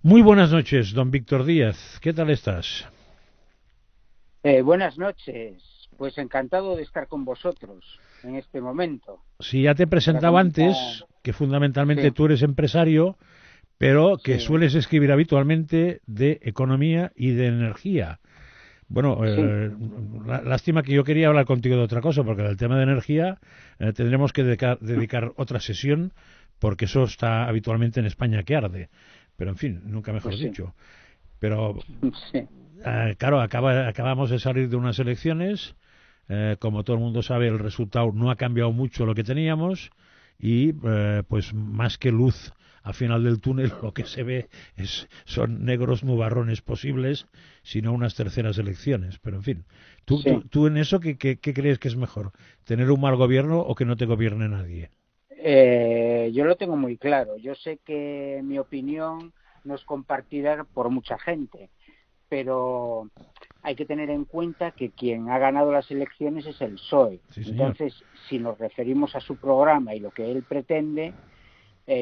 Muy buenas noches, don Víctor Díaz. ¿Qué tal estás? Buenas noches, pues encantado de estar con vosotros en este momento Si ya te he para presentado comentar. antes que fundamentalmente Sí, tú eres empresario, pero que sí, sueles escribir habitualmente de economía y de energía. Bueno, sí, lástima que yo quería hablar contigo de otra cosa, porque del tema de energía tendremos que dedicar otra sesión, porque eso está habitualmente en España que arde. Pero en fin, nunca mejor pues sí, dicho. Pero sí, claro, acabamos de salir de unas elecciones. Como todo el mundo sabe, el resultado no ha cambiado mucho lo que teníamos y pues más que luz al final del túnel lo que se ve son negros nubarrones posibles, sino unas terceras elecciones. Pero en fin, sí. tú en eso, ¿qué crees que es mejor? ¿Tener un mal gobierno o que no te gobierne nadie? Yo lo tengo muy claro. Yo sé que mi opinión no es compartida por mucha gente, pero hay que tener en cuenta que quien ha ganado las elecciones es el PSOE. Sí, señor. Entonces, si nos referimos a su programa y lo que él pretende,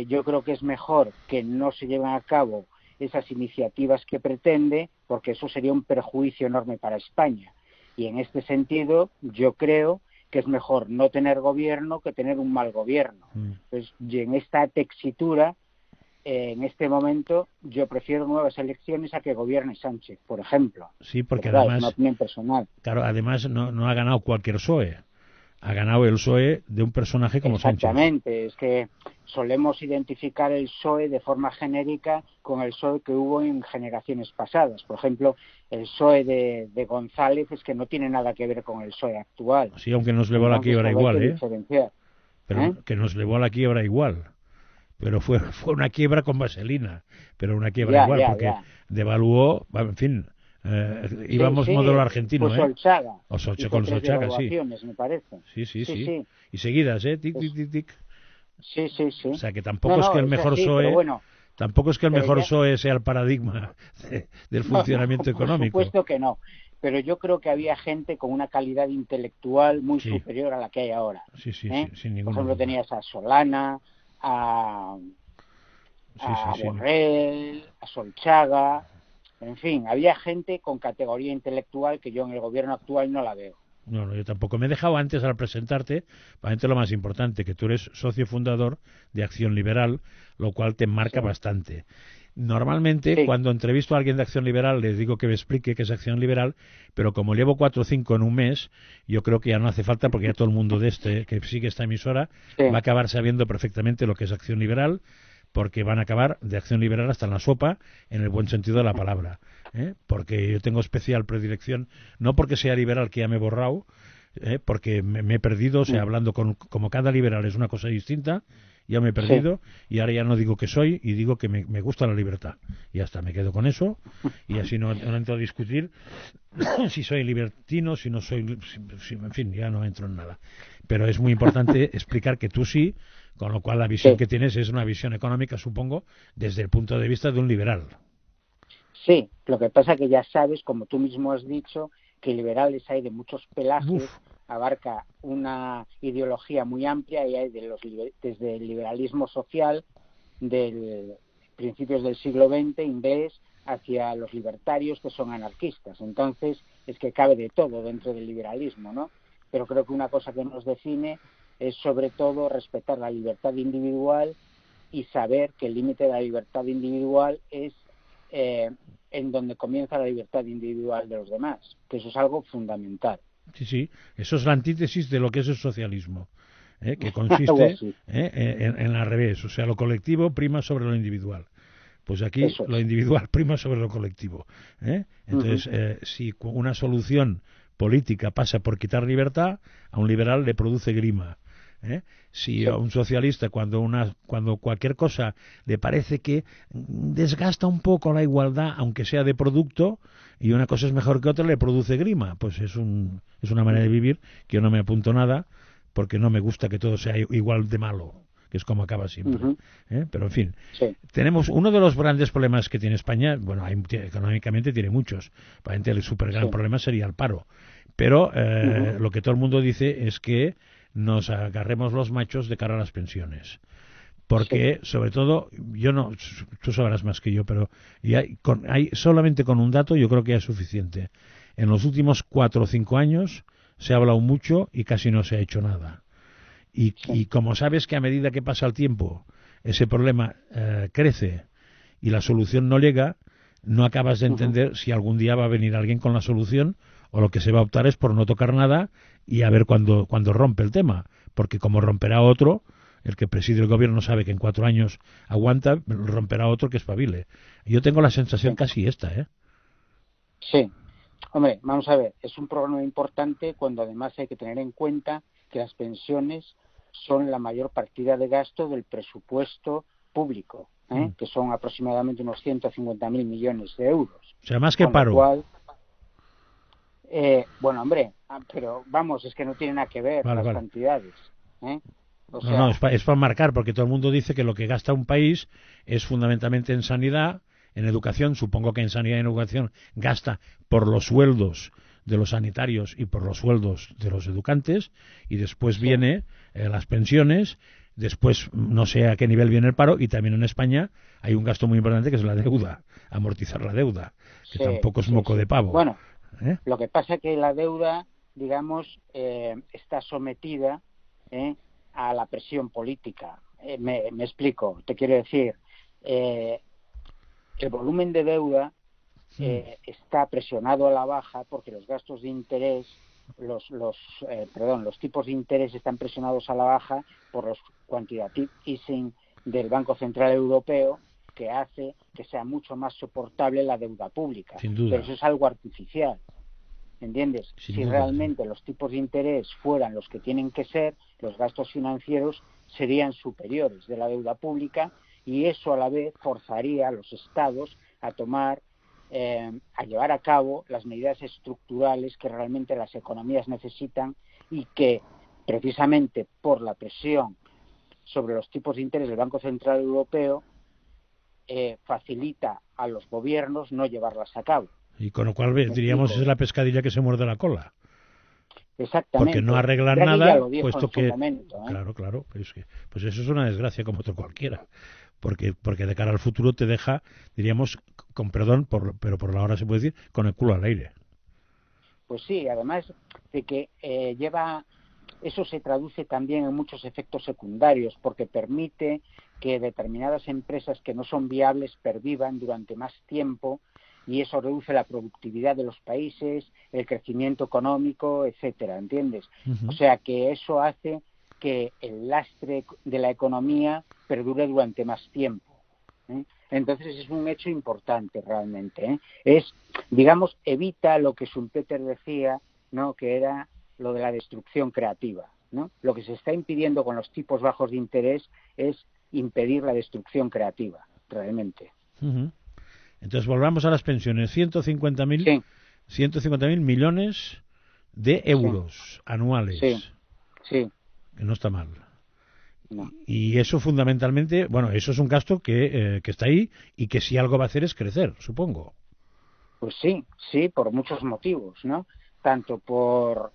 yo creo que es mejor que no se lleven a cabo esas iniciativas que pretende, porque eso sería un perjuicio enorme para España. Y en este sentido, yo creo que es mejor no tener gobierno que tener un mal gobierno. Mm. Pues, y en esta textura, en este momento, yo prefiero nuevas elecciones a que gobierne Sánchez, por ejemplo. Sí, porque Pero claro, es una además, opinión personal. claro, además no ha ganado cualquier PSOE. Ha ganado el PSOE de un personaje como Sánchez. Exactamente, es que solemos identificar el PSOE de forma genérica con el PSOE que hubo en generaciones pasadas. Por ejemplo, el PSOE de González es que no tiene nada que ver con el PSOE actual. Sí, aunque nos llevó a la Entonces, quiebra todo hay igual, que ¿eh? diferenciar. ¿Eh? Pero que nos llevó a la quiebra igual. Pero fue una quiebra con vaselina, pero una quiebra Ya, igual, ya, porque ya. devaluó, en fin, Sí, íbamos modelo sí, argentino, puso ¿eh? el Chaga, Con hizo tres Sochaga, sí. devaluaciones, me parece. Sí, sí, Sí, sí. sí, Y seguidas, ¿eh? Tic, tic, es, tic, tic. sí, sí, O sí. sea que No, tampoco es que no, el es mejor así, pero PSOE, bueno, tampoco es que el pero mejor ya, PSOE sea el paradigma del no, no, funcionamiento por económico. supuesto que no. Pero yo creo que había gente con una calidad intelectual muy Sí, superior a la que hay ahora. sí, sí, sí, ¿Eh? sin Por ninguna ejemplo, duda. tenías a Solana, a, Sí, sí, a sí. Borrell, a Solchaga, en fin, había gente con categoría intelectual que yo en el gobierno actual no la veo. No, no, yo tampoco. Me he dejado antes al presentarte, para lo más importante, que tú eres socio fundador de Acción Liberal, lo cual te marca Sí, bastante. Normalmente, sí, cuando entrevisto a alguien de Acción Liberal, les digo que me explique qué es Acción Liberal, pero como llevo 4 o 5 en un mes, yo creo que ya no hace falta, porque ya todo el mundo de este que sigue esta emisora va a sí. acabar sabiendo perfectamente lo que es Acción Liberal, porque van a acabar de Acción Liberal hasta en la sopa, en el buen sentido de la palabra. Porque yo tengo especial predilección, no porque sea liberal que ya me he borrado, porque me he perdido, o sea, hablando como cada liberal es una cosa distinta, ya me he Sí. perdido y ahora ya no digo que soy y digo que me gusta la libertad. Y hasta me quedo con eso y así no entro a discutir si soy libertino, si no soy, en fin, ya no entro en nada. Pero es muy importante explicar que tú sí, con lo cual la visión Sí, que tienes es una visión económica, supongo, desde el punto de vista de un liberal. sí, lo que pasa que ya sabes, como tú mismo has dicho, que liberales hay de muchos pelajes, Uf, abarca una ideología muy amplia y hay desde el liberalismo social del principios del siglo XX inglés hacia los libertarios que son anarquistas. Entonces, es que cabe de todo dentro del liberalismo, ¿no? Pero creo que una cosa que nos define es sobre todo respetar la libertad individual y saber que el límite de la libertad individual es eh, en donde comienza la libertad individual de los demás, que eso es algo fundamental. sí, sí, eso es la antítesis de lo que es el socialismo, que Algo consiste así, en al revés, o sea, lo colectivo prima sobre lo individual. Pues aquí eso lo es. individual prima sobre lo colectivo. Uh -huh. Entonces, si una solución política pasa por quitar libertad, a un liberal le produce grima. ¿eh? Si a Sí. un socialista, cuando cualquier cosa le parece que desgasta un poco la igualdad, aunque sea de producto, y una cosa es mejor que otra, le produce grima. Pues es una manera de vivir que yo no me apunto nada, porque no me gusta que todo sea igual de malo, que es como acaba Uh siempre. -huh. Pero en fin, Sí. tenemos uno de los grandes problemas que tiene España, bueno, económicamente tiene muchos, probablemente el super gran Sí. problema sería el paro, pero Uh -huh. lo que todo el mundo dice es que nos agarremos los machos de cara a las pensiones. Porque, sobre todo, yo no, tú sabrás más que yo, pero solamente con un dato yo creo que es suficiente. En los últimos 4 o 5 años se ha hablado mucho y casi no se ha hecho nada. Y como sabes que a medida que pasa el tiempo ese problema crece y la solución no llega, no acabas de entender si algún día va a venir alguien con la solución, o lo que se va a optar es por no tocar nada y a ver cuando rompe el tema. Porque como romperá otro, el que preside el gobierno sabe que en 4 años aguanta, romperá otro que espabile. Yo tengo la sensación casi esta, ¿eh? Sí. Hombre, vamos a ver, es un programa importante cuando además hay que tener en cuenta que las pensiones son la mayor partida de gasto del presupuesto público, que son aproximadamente unos 150.000 millones de euros. O sea, más que con paro. Lo cual, bueno, hombre, pero vamos, es que no tiene nada que ver las cantidades. O sea, no, es para marcar, porque todo el mundo dice que lo que gasta un país es fundamentalmente en sanidad, en educación. Supongo que en sanidad y en educación gasta por los sueldos de los sanitarios y por los sueldos de los educantes, y después viene las pensiones, después no sé a qué nivel viene el paro, y también en España hay un gasto muy importante que es la deuda, amortizar la deuda, que tampoco es moco de pavo. Bueno, lo que pasa es que la deuda, digamos, está sometida a la presión política. Me explico, te quiero decir, el volumen de deuda está presionado a la baja porque los gastos de interés, los tipos de interés están presionados a la baja por los quantitative easing del Banco Central Europeo, que hace que sea mucho más soportable la deuda pública. Sin duda. Pero eso es algo artificial, ¿entiendes? Sin si duda, realmente los tipos de interés fueran los que tienen que ser, los gastos financieros serían superiores de la deuda pública, y eso a la vez forzaría a los estados a tomar, a llevar a cabo las medidas estructurales que realmente las economías necesitan, y que precisamente por la presión sobre los tipos de interés del Banco Central Europeo facilita a los gobiernos no llevarlas a cabo. Y con lo cual diríamos es la pescadilla que se muerde la cola. Exactamente. Porque no arreglan Draghi nada, ya lo dijo puesto en que... su momento, Claro, pues eso es una desgracia como otro cualquiera. Porque de cara al futuro te deja, diríamos, con perdón, pero por la hora se puede decir, con el culo al aire. Pues sí, además de que eso se traduce también en muchos efectos secundarios, porque permite que determinadas empresas que no son viables pervivan durante más tiempo, y eso reduce la productividad de los países, el crecimiento económico, etcétera, ¿entiendes? O sea que eso hace que el lastre de la economía perdure durante más tiempo. Entonces es un hecho importante realmente. Digamos, evita lo que Schumpeter decía, ¿no?, que era lo de la destrucción creativa, ¿no? Lo que se está impidiendo con los tipos bajos de interés es impedir la destrucción creativa, realmente. Entonces volvamos a las pensiones. 150.000 millones de euros anuales. Sí. Que no está mal. No. Y eso fundamentalmente, bueno, eso es un gasto que está ahí, y que si algo va a hacer es crecer, supongo. Pues sí, por muchos motivos, ¿no? Tanto por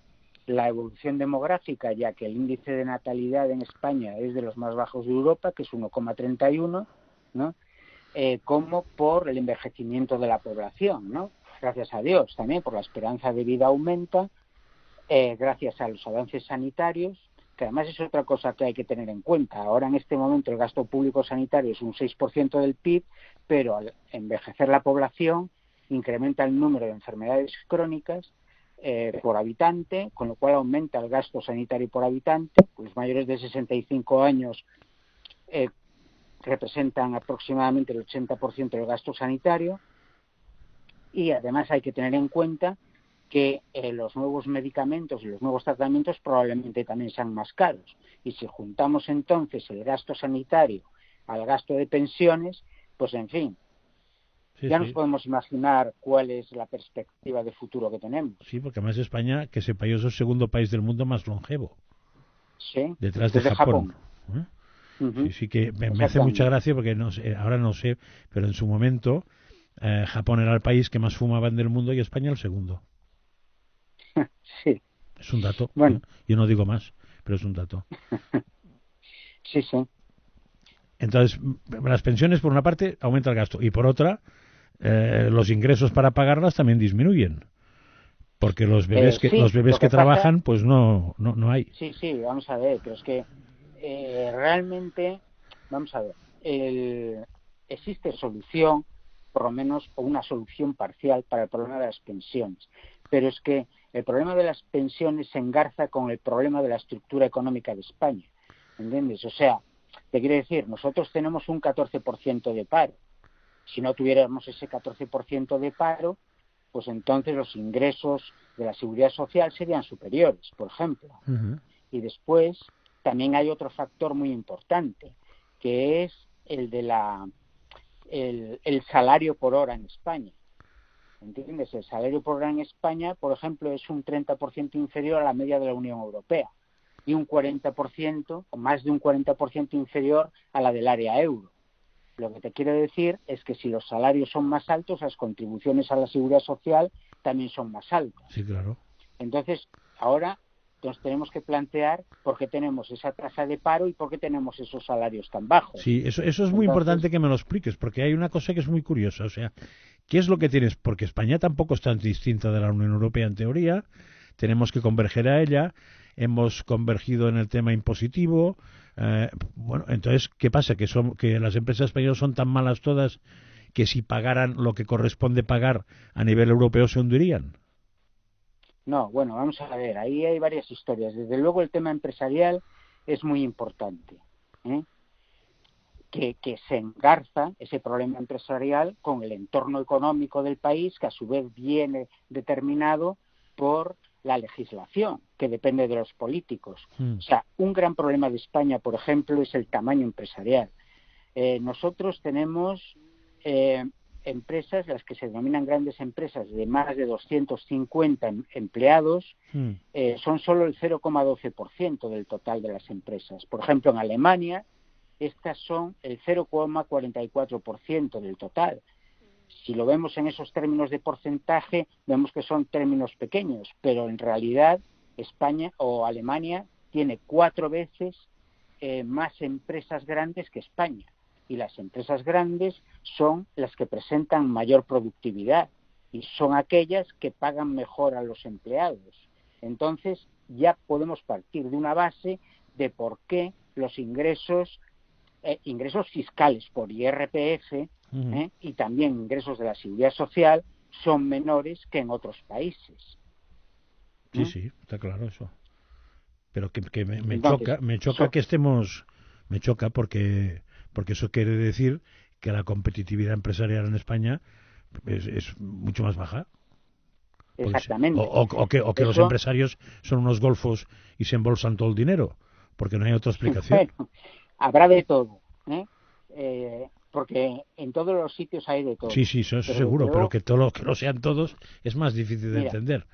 la evolución demográfica, ya que el índice de natalidad en España es de los más bajos de Europa, que es 1,31, ¿no? Como por el envejecimiento de la población, ¿no? Gracias a Dios también, por la esperanza de vida aumenta, gracias a los avances sanitarios, que además es otra cosa que hay que tener en cuenta. Ahora, en este momento, el gasto público sanitario es un 6% del PIB, pero al envejecer la población incrementa el número de enfermedades crónicas por habitante, con lo cual aumenta el gasto sanitario por habitante. Los mayores de 65 años representan aproximadamente el 80% del gasto sanitario, y además hay que tener en cuenta que los nuevos medicamentos y los nuevos tratamientos probablemente también sean más caros, y si juntamos entonces el gasto sanitario al gasto de pensiones, pues en fin, nos podemos imaginar cuál es la perspectiva de futuro que tenemos. Sí, porque además España, que sepa yo, es el segundo país del mundo más longevo. Sí, detrás de Japón. Sí, que me hace mucha gracia, porque ahora no sé, pero en su momento Japón era el país que más fumaban del mundo y España el segundo. Sí. Es un dato. Bueno. Yo no digo más, pero es un dato. Sí. Entonces, las pensiones, por una parte, aumenta el gasto, y por otra, los ingresos para pagarlas también disminuyen. Porque Sí, los bebés lo que que pasa, trabajan, pues no hay. sí, vamos a ver, pero es que realmente, vamos a ver, existe solución, por lo menos, o una solución parcial para el problema de las pensiones, pero es que el problema de las pensiones se engarza con el problema de la estructura económica de España, ¿entiendes? O sea, te quiero decir, nosotros tenemos un 14% de paro. Si no tuviéramos ese 14% de paro, pues entonces los ingresos de la seguridad social serían superiores, por ejemplo. Uh-huh. Y después también hay otro factor muy importante, que es el de el salario por hora en España. ¿Entiendes? El salario por hora en España, por ejemplo, es un 30% inferior a la media de la Unión Europea y un 40% o más de un 40% inferior a la del área euro. Lo que te quiero decir es que si los salarios son más altos, las contribuciones a la seguridad social también son más altas. Sí, claro. Entonces, ahora nos tenemos que plantear por qué tenemos esa tasa de paro y por qué tenemos esos salarios tan bajos. Sí, eso es muy importante que me lo expliques, porque hay una cosa que es muy curiosa. O sea, ¿qué es lo que tienes? Porque España tampoco es tan distinta de la Unión Europea en teoría. Tenemos que converger a ella. Hemos convergido en el tema impositivo. Bueno, entonces, ¿qué pasa? Que las empresas españolas son tan malas todas que si pagaran lo que corresponde pagar a nivel europeo se hundirían. No, bueno, vamos a ver, ahí hay varias historias. Desde luego el tema empresarial es muy importante, ¿eh? Que se engarza ese problema empresarial con el entorno económico del país, que a su vez viene determinado por la legislación, que depende de los políticos. O sea, un gran problema de España, por ejemplo, es el tamaño empresarial. Nosotros tenemos empresas, las que se denominan grandes empresas, de más de 250 empleados, son solo el 0,12% del total de las empresas. Por ejemplo, en Alemania, estas son el 0,44% del total. Si lo vemos en esos términos de porcentaje, vemos que son términos pequeños, pero en realidad España o Alemania tiene 4 veces más empresas grandes que España. Y las empresas grandes son las que presentan mayor productividad y son aquellas que pagan mejor a los empleados. Entonces ya podemos partir de una base de por qué los ingresos fiscales por IRPF y también ingresos de la seguridad social son menores que en otros países. Sí, está claro eso. Pero que me Entonces, choca que estemos, me choca porque eso quiere decir que la competitividad empresarial en España es mucho más baja. Exactamente. O que los empresarios son unos golfos y se embolsan todo el dinero, porque no hay otra explicación. Bueno, habrá de todo, porque en todos los sitios hay de todo. Sí, eso es seguro, pero que lo sean todos es más difícil de entender.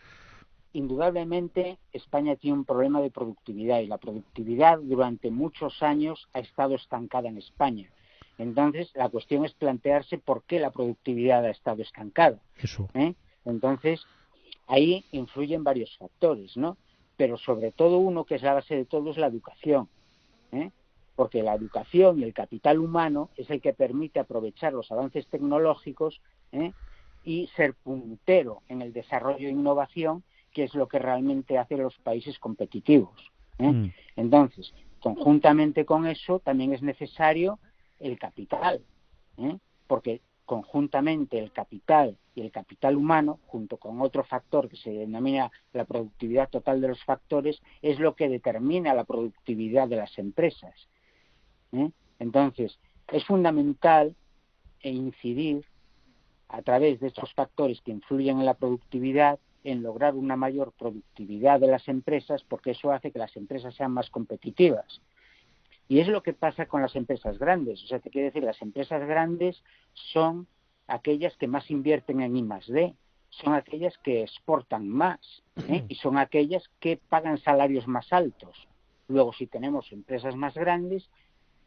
Indudablemente España tiene un problema de productividad y la productividad durante muchos años ha estado estancada en España. Entonces, la cuestión es plantearse por qué la productividad ha estado estancada. Eso. Entonces, ahí influyen varios factores, ¿no? Pero sobre todo uno que es la base de todo es la educación, porque la educación y el capital humano es el que permite aprovechar los avances tecnológicos y ser puntero en el desarrollo e innovación, que es lo que realmente hace los países competitivos. Entonces, conjuntamente con eso, también es necesario el capital, porque conjuntamente el capital y el capital humano, junto con otro factor que se denomina la productividad total de los factores, es lo que determina la productividad de las empresas. Entonces, es fundamental incidir a través de estos factores que influyen en la productividad en lograr una mayor productividad de las empresas, porque eso hace que las empresas sean más competitivas. Y es lo que pasa con las empresas grandes. O sea, te quiero decir, las empresas grandes son aquellas que más invierten en I+D, son aquellas que exportan más, y son aquellas que pagan salarios más altos. Luego, si tenemos empresas más grandes,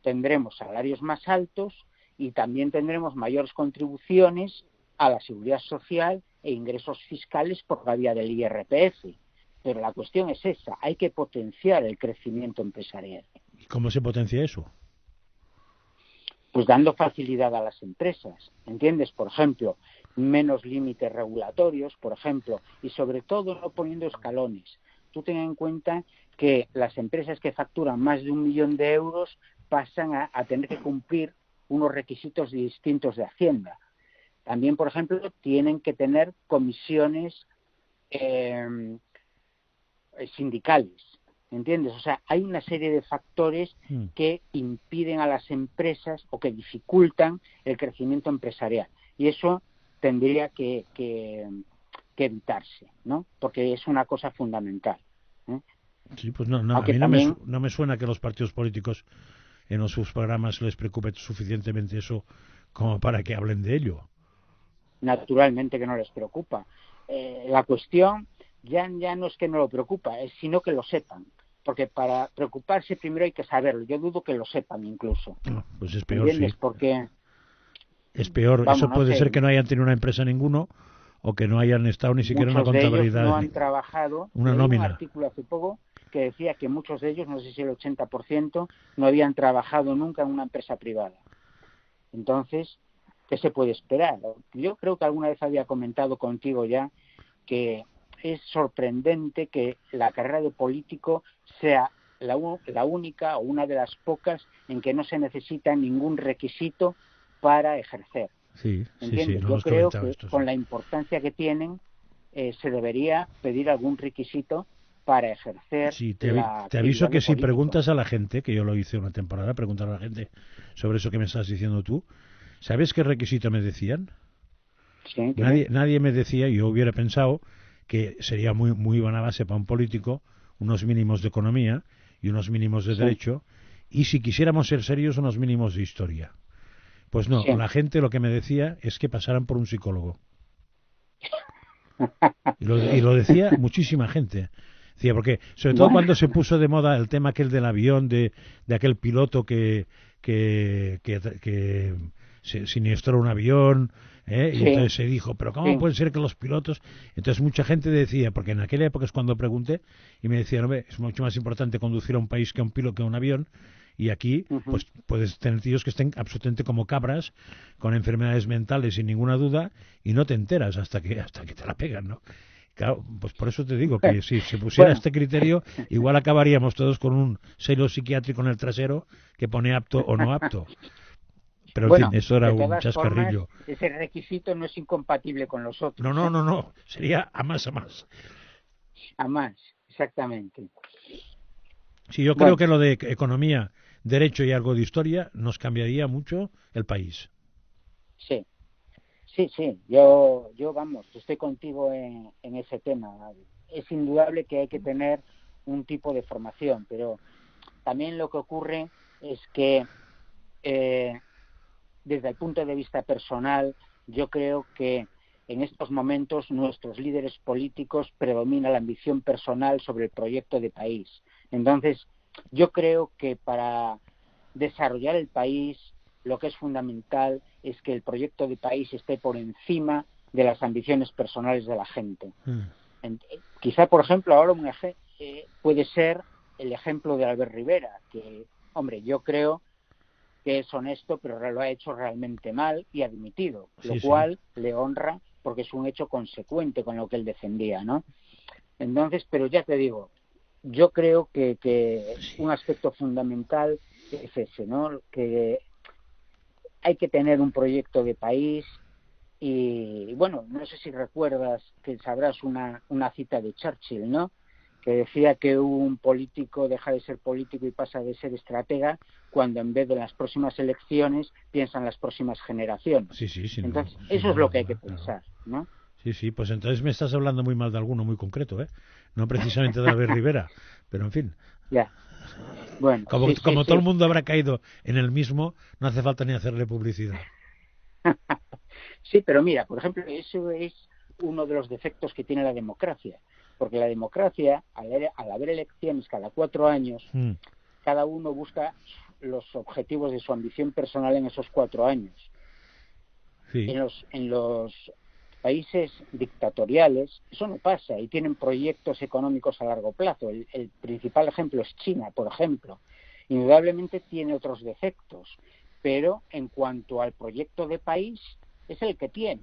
tendremos salarios más altos y también tendremos mayores contribuciones a la seguridad social e ingresos fiscales por la vía del IRPF. Pero la cuestión es esa, hay que potenciar el crecimiento empresarial. ¿Y cómo se potencia eso? pues dando facilidad a las empresas, ¿entiendes? Por ejemplo, menos límites regulatorios, por ejemplo, y sobre todo no poniendo escalones. Tú ten en cuenta que las empresas que facturan más de 1 millón de euros pasan a tener que cumplir unos requisitos distintos de Hacienda. También, por ejemplo, tienen que tener comisiones sindicales, ¿entiendes? O sea, hay una serie de factores que impiden a las empresas o que dificultan el crecimiento empresarial. Y eso tendría que evitarse, ¿no? Porque es una cosa fundamental. Sí, pues no, a mí también... no me suena que los partidos políticos en sus programas les preocupe suficientemente eso como para que hablen de ello. Naturalmente que no les preocupa. La cuestión ya no es que no lo preocupa, es sino que lo sepan. Porque para preocuparse primero hay que saberlo. Yo dudo que lo sepan incluso. Pues es peor, ¿entiendes? Sí. Porque... Es peor. Vamos, eso puede ser que no hayan tenido una empresa ninguno o que no hayan estado ni siquiera una contabilidad. Muchos de ellos no han trabajado. Una nómina. Un artículo hace poco que decía que muchos de ellos, no sé si el 80%, no habían trabajado nunca en una empresa privada. Entonces, ¿qué se puede esperar? Yo creo que alguna vez había comentado contigo ya que es sorprendente que la carrera de político sea la única o una de las pocas en que no se necesita ningún requisito para ejercer. Sí, ¿Entiendes? Sí, yo creo que esto, con la importancia que tienen se debería pedir algún requisito para ejercer. Sí, te aviso que si preguntas a la gente, que yo lo hice una temporada, preguntar a la gente sobre eso que me estás diciendo tú, ¿sabes qué requisito me decían? Sí, nadie me decía, yo hubiera pensado que sería muy buena base para un político unos mínimos de economía y unos mínimos de derecho, y si quisiéramos ser serios, unos mínimos de historia. Pues no, la gente lo que me decía es que pasaran por un psicólogo. Y lo decía muchísima gente. Decía, porque sobre todo cuando se puso de moda el tema aquel del avión, de aquel piloto que se siniestró un avión, y entonces se dijo, pero ¿cómo puede ser que los pilotos? Entonces mucha gente decía, porque en aquella época es cuando pregunté, y me decían, hombre, es mucho más importante conducir a un país que a un piloto, que a un avión, y aquí pues puedes tener tíos que estén absolutamente como cabras, con enfermedades mentales sin ninguna duda, y no te enteras hasta que te la pegan, ¿no? Claro, pues por eso te digo que si se pusiera este criterio, igual acabaríamos todos con un sello psiquiátrico en el trasero que pone apto o no apto. Pero en fin, eso era un chascarrillo. Formas, ese requisito no es incompatible con los otros. No. Sería a más. A más, exactamente. Sí, yo creo que lo de economía, derecho y algo de historia nos cambiaría mucho el país. Sí. Yo vamos, estoy contigo en ese tema. Es indudable que hay que tener un tipo de formación, pero también lo que ocurre es que desde el punto de vista personal, yo creo que en estos momentos nuestros líderes políticos predomina la ambición personal sobre el proyecto de país. Entonces, yo creo que para desarrollar el país, lo que es fundamental es que el proyecto de país esté por encima de las ambiciones personales de la gente. Quizá, por ejemplo, ahora puede ser el ejemplo de Albert Rivera, que, hombre, yo creo que es honesto, pero lo ha hecho realmente mal y ha dimitido, lo cual le honra porque es un hecho consecuente con lo que él defendía, ¿no? Entonces, pero ya te digo, yo creo que un aspecto fundamental es ese, ¿no? Que hay que tener un proyecto de país y, bueno, no sé si recuerdas, que sabrás una cita de Churchill, ¿no? Que decía que un político deja de ser político y pasa de ser estratega cuando en vez de las próximas elecciones piensan las próximas generaciones. Entonces, eso es lo que hay que pensar, ¿no? Sí, pues entonces me estás hablando muy mal de alguno muy concreto, ¿eh? No precisamente de Albert Rivera, pero en fin. Ya. Bueno, como todo el mundo habrá caído en el mismo, no hace falta ni hacerle publicidad. Sí, pero mira, por ejemplo, eso es uno de los defectos que tiene la democracia. Porque la democracia, al haber elecciones cada 4 años, cada uno busca los objetivos de su ambición personal en esos 4 años. Sí. En los países dictatoriales eso no pasa y tienen proyectos económicos a largo plazo. El principal ejemplo es China, por ejemplo. Indudablemente tiene otros defectos, pero en cuanto al proyecto de país, es el que tiene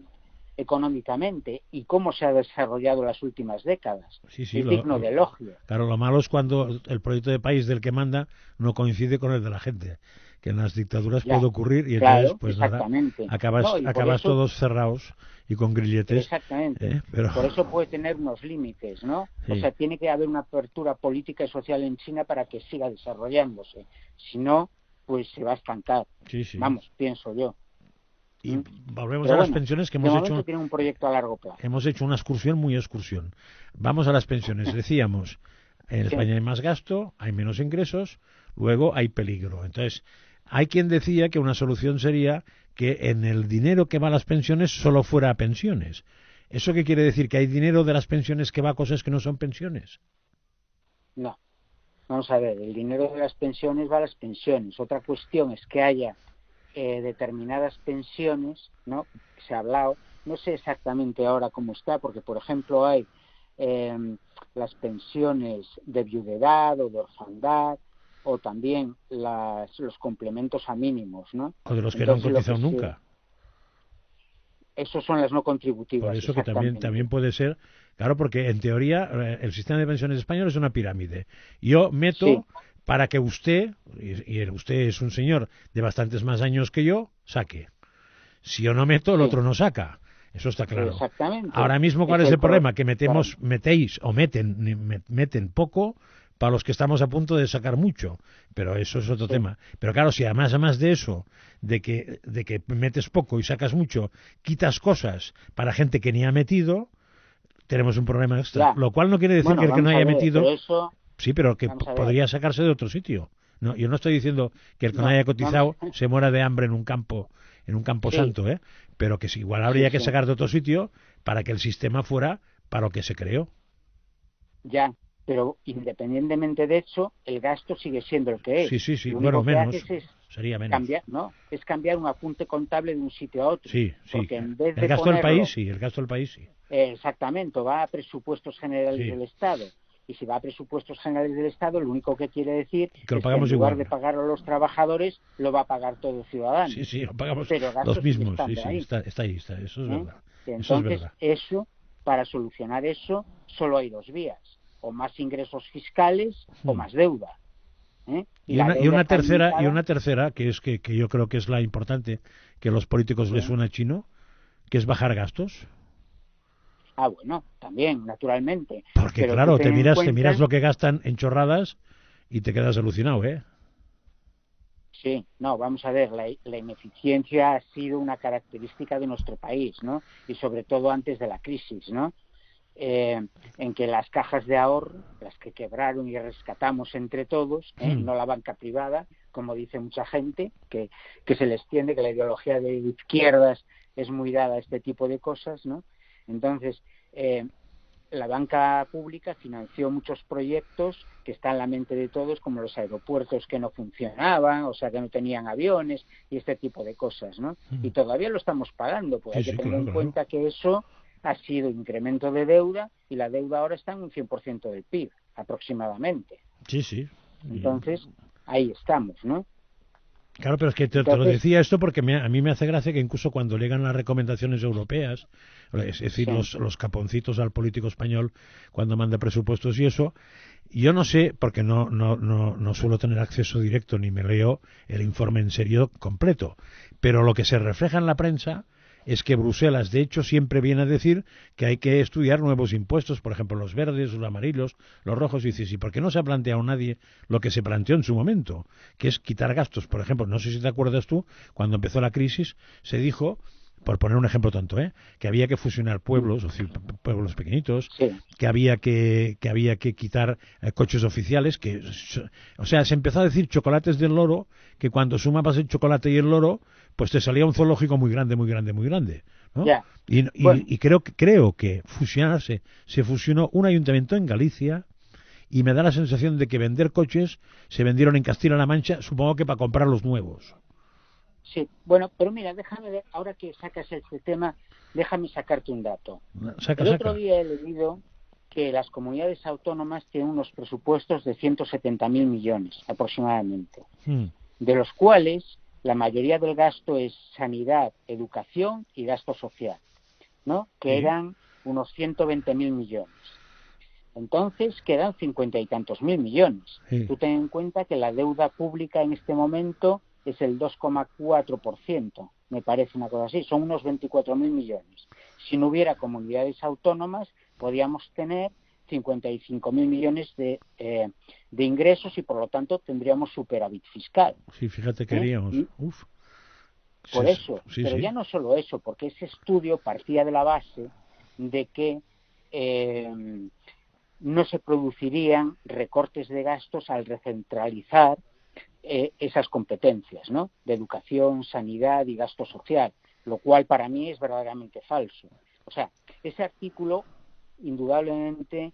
económicamente y cómo se ha desarrollado las últimas décadas. Sí, es digno de elogio. Claro, lo malo es cuando el proyecto de país del que manda no coincide con el de la gente, que en las dictaduras puede ocurrir y entonces, pues nada, acabas todos cerrados y con grilletes. Exactamente. Pero... Por eso puede tener unos límites, ¿no? Sí. O sea, tiene que haber una apertura política y social en China para que siga desarrollándose. Si no, pues se va a estancar. Sí, sí. Vamos, pienso yo. Y volvemos a las pensiones que hemos hecho. Tiene un proyecto a largo plazo. Hemos hecho una excursión. Vamos a las pensiones. Decíamos, en España hay más gasto, hay menos ingresos, luego hay peligro. Entonces, hay quien decía que una solución sería que en el dinero que va a las pensiones solo fuera a pensiones. ¿Eso qué quiere decir? ¿Que hay dinero de las pensiones que va a cosas que no son pensiones? No. Vamos a ver, el dinero de las pensiones va a las pensiones. Otra cuestión es que haya determinadas pensiones, ¿no? Se ha hablado, no sé exactamente ahora cómo está, porque por ejemplo hay las pensiones de viudedad o de orfandad, o también los complementos a mínimos, ¿no? O de los que no han cotizado nunca. Esos son las no contributivas. Por eso que también puede ser, claro, porque en teoría el sistema de pensiones español es una pirámide. Yo meto para que usted, y usted es un señor de bastantes más años que yo, saque. Si yo no meto, el otro no saca. Eso está claro. Exactamente. Ahora mismo, ¿cuál es el problema? Que meten poco para los que estamos a punto de sacar mucho. Pero eso es otro tema. Pero claro, si además de eso, de que metes poco y sacas mucho, quitas cosas para gente que ni ha metido, tenemos un problema extra. Lo cual no quiere decir que el que no haya metido... Sí, pero que podría sacarse de otro sitio. No, yo no estoy diciendo que el que no haya cotizado se muera de hambre en un campo santo, pero que igual habría que sacar de otro sitio para que el sistema fuera para lo que se creó. Ya, pero independientemente de eso, el gasto sigue siendo el que es. Sí. Bueno, menos. Sería menos. Es cambiar un apunte contable de un sitio a otro. Sí. Porque en vez de el gasto del país sí. Exactamente, va a presupuestos generales del Estado. Y si va a presupuestos generales del Estado, lo único que quiere decir que lo pagamos en lugar de pagarlo a los trabajadores, lo va a pagar todo el ciudadano. Sí, lo pagamos los mismos. Está ahí, eso es verdad. Entonces, para solucionar eso, solo hay dos vías. O más ingresos fiscales o más deuda. Y una tercera, que es que yo creo que es la importante, que a los políticos les suena chino, que es bajar gastos. Ah, bueno, también, naturalmente. Porque pero claro, te miras lo que gastan en chorradas y te quedas alucinado, ¿eh? Sí, no, vamos a ver, la ineficiencia ha sido una característica de nuestro país, ¿no? Y sobre todo antes de la crisis, ¿no? En que las cajas de ahorro, las que quebraron y rescatamos entre todos, no la banca privada, como dice mucha gente, que se les tiende que la ideología de izquierdas es muy dada a este tipo de cosas, ¿no? Entonces, la banca pública financió muchos proyectos que están en la mente de todos, como los aeropuertos que no funcionaban, o sea, que no tenían aviones y este tipo de cosas, ¿no? Y todavía lo estamos pagando, pues hay que tener en cuenta que eso ha sido incremento de deuda y la deuda ahora está en un 100% del PIB, aproximadamente. Sí. Entonces, ahí estamos, ¿no? Claro, pero es que te lo decía esto porque a mí me hace gracia que incluso cuando llegan las recomendaciones europeas, es decir, los caponcitos al político español cuando manda presupuestos y eso, yo no sé, porque no suelo tener acceso directo ni me leo el informe en serio completo, pero lo que se refleja en la prensa es que Bruselas, de hecho, siempre viene a decir que hay que estudiar nuevos impuestos, por ejemplo, los verdes, los amarillos, los rojos, y dices, ¿y por qué no se ha planteado nadie lo que se planteó en su momento? Que es quitar gastos. Por ejemplo, no sé si te acuerdas tú, cuando empezó la crisis, se dijo, por poner un ejemplo tonto, que había que fusionar pueblos, o decir, pueblos pequeñitos, que había que quitar coches oficiales, o sea, se empezó a decir chocolates del loro, que cuando sumabas el chocolate y el loro, pues te salía un zoológico muy grande, ¿no? Y creo que se fusionó un ayuntamiento en Galicia, y me da la sensación de que vender coches se vendieron en Castilla-La Mancha, supongo que para comprar los nuevos. Sí, bueno, pero mira, déjame ver, ahora que sacas este tema, déjame sacarte un dato. El otro día he leído que las comunidades autónomas tienen unos presupuestos de 170.000 millones aproximadamente, de los cuales la mayoría del gasto es sanidad, educación y gasto social, ¿no? Que eran unos 120.000 millones. Entonces quedan 50 y tantos mil millones. Tú ten en cuenta que la deuda pública en este momento es el 2,4%, me parece una cosa así, son unos 24.000 millones. Si no hubiera comunidades autónomas, podríamos tener 55.000 millones de ingresos y por lo tanto tendríamos superávit fiscal. Sí, fíjate que haríamos. Por eso, pero ya no solo eso, porque ese estudio partía de la base de que no se producirían recortes de gastos al recentralizar esas competencias, ¿no? De educación, sanidad y gasto social, lo cual para mí es verdaderamente falso. O sea, ese artículo indudablemente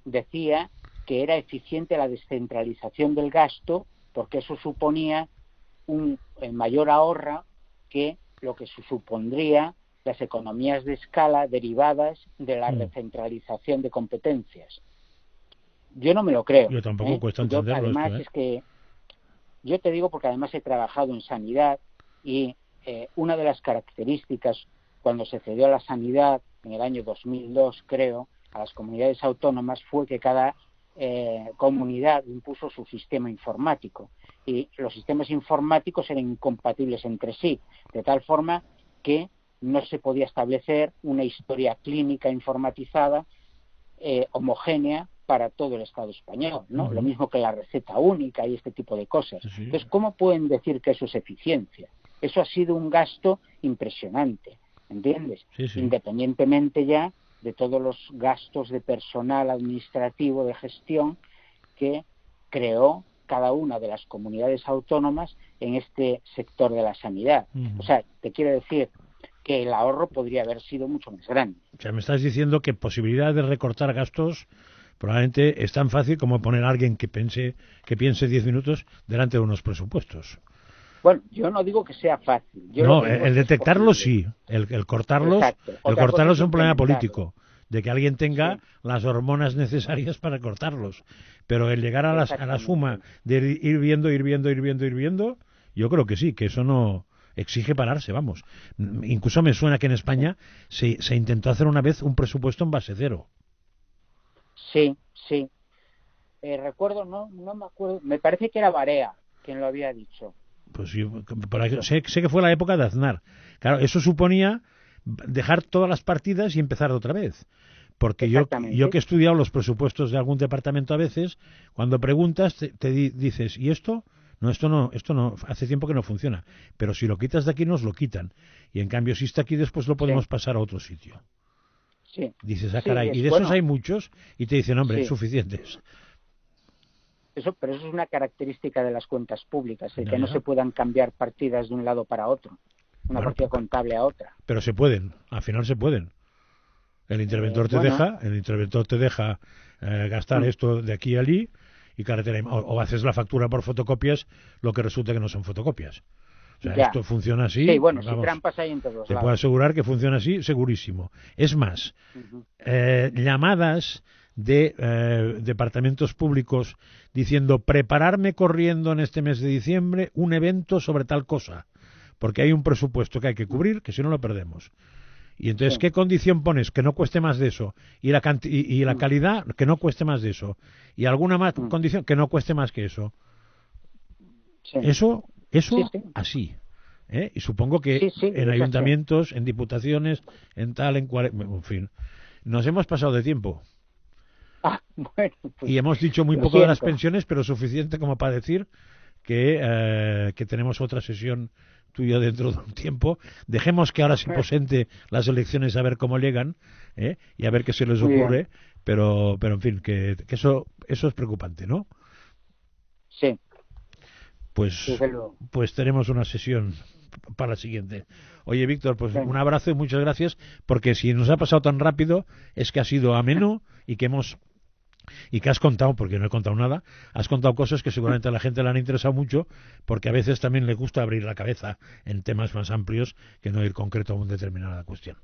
decía que era eficiente la descentralización del gasto porque eso suponía un mayor ahorro que lo que supondría las economías de escala derivadas de la recentralización de competencias. Yo no me lo creo. Yo tampoco cuesta entenderlo. Además, es que yo te digo porque además he trabajado en sanidad y una de las características cuando se cedió a la sanidad en el año 2002, creo, a las comunidades autónomas fue que cada comunidad impuso su sistema informático y los sistemas informáticos eran incompatibles entre sí, de tal forma que no se podía establecer una historia clínica informatizada homogénea para todo el Estado español, ¿no? Lo mismo que la receta única y este tipo de cosas. Sí. Entonces, ¿cómo pueden decir que eso es eficiencia? Eso ha sido un gasto impresionante, ¿entiendes? Sí. Independientemente ya de todos los gastos de personal administrativo de gestión que creó cada una de las comunidades autónomas en este sector de la sanidad. O sea, te quiero decir que el ahorro podría haber sido mucho más grande. O sea, me estás diciendo que posibilidad de recortar gastos probablemente es tan fácil como poner a alguien que piense 10 minutos delante de unos presupuestos. Bueno, yo no digo que sea fácil. El detectarlos sí, el cortarlos, es un problema político, de que alguien tenga las hormonas necesarias para cortarlos. Pero el llegar a la suma de ir viendo, yo creo que sí, que eso no exige pararse, vamos. Incluso me suena que en España se intentó hacer una vez un presupuesto en base cero. Sí. Recuerdo, no me acuerdo, me parece que era Barea quien lo había dicho. Pues sé que fue la época de Aznar. Claro, eso suponía dejar todas las partidas y empezar otra vez. Porque yo que he estudiado los presupuestos de algún departamento a veces, cuando preguntas te dices, ¿y esto? No, esto no, hace tiempo que no funciona. Pero si lo quitas de aquí nos lo quitan. Y en cambio si está aquí después lo podemos pasar a otro sitio. Sí. Dices, caray, y de esos hay muchos y te dicen, hombre, suficientes. Pero eso es una característica de las cuentas públicas, que no se puedan cambiar partidas de un lado para otro, partida contable a otra. Pero se pueden, al final se pueden. El interventor te deja gastar esto de aquí a allí y carretera, o haces la factura por fotocopias, lo que resulta que no son fotocopias. O sea, esto funciona así. Sí, bueno, si trampas hay en todos lados. Te puedo asegurar que funciona así, segurísimo. Es más, llamadas de departamentos públicos diciendo prepararme corriendo en este mes de diciembre un evento sobre tal cosa, porque hay un presupuesto que hay que cubrir, que si no lo perdemos. Y entonces, ¿qué condición pones? Que no cueste más de eso. Y la calidad, que no cueste más de eso. Y alguna más condición, que no cueste más que eso. Sí. Eso así. Y supongo que en ayuntamientos, en diputaciones, en fin. Nos hemos pasado de tiempo. Bueno, pues, y hemos dicho muy poco de las pensiones, pero suficiente como para decir que tenemos otra sesión tuya dentro de un tiempo. Dejemos que ahora se posente las elecciones a ver cómo llegan y a ver qué se les ocurre, pero en fin, que eso es preocupante, ¿no? Sí. Pues tenemos una sesión para la siguiente. Oye, Víctor, pues un abrazo y muchas gracias, porque si nos ha pasado tan rápido es que ha sido ameno y que has contado, porque no he contado nada, has contado cosas que seguramente a la gente le han interesado mucho, porque a veces también le gusta abrir la cabeza en temas más amplios que no ir concreto a una determinada cuestión.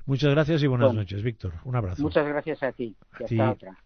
Muchas gracias y buenas noches, Víctor. Un abrazo. Muchas gracias a ti. Y hasta otra.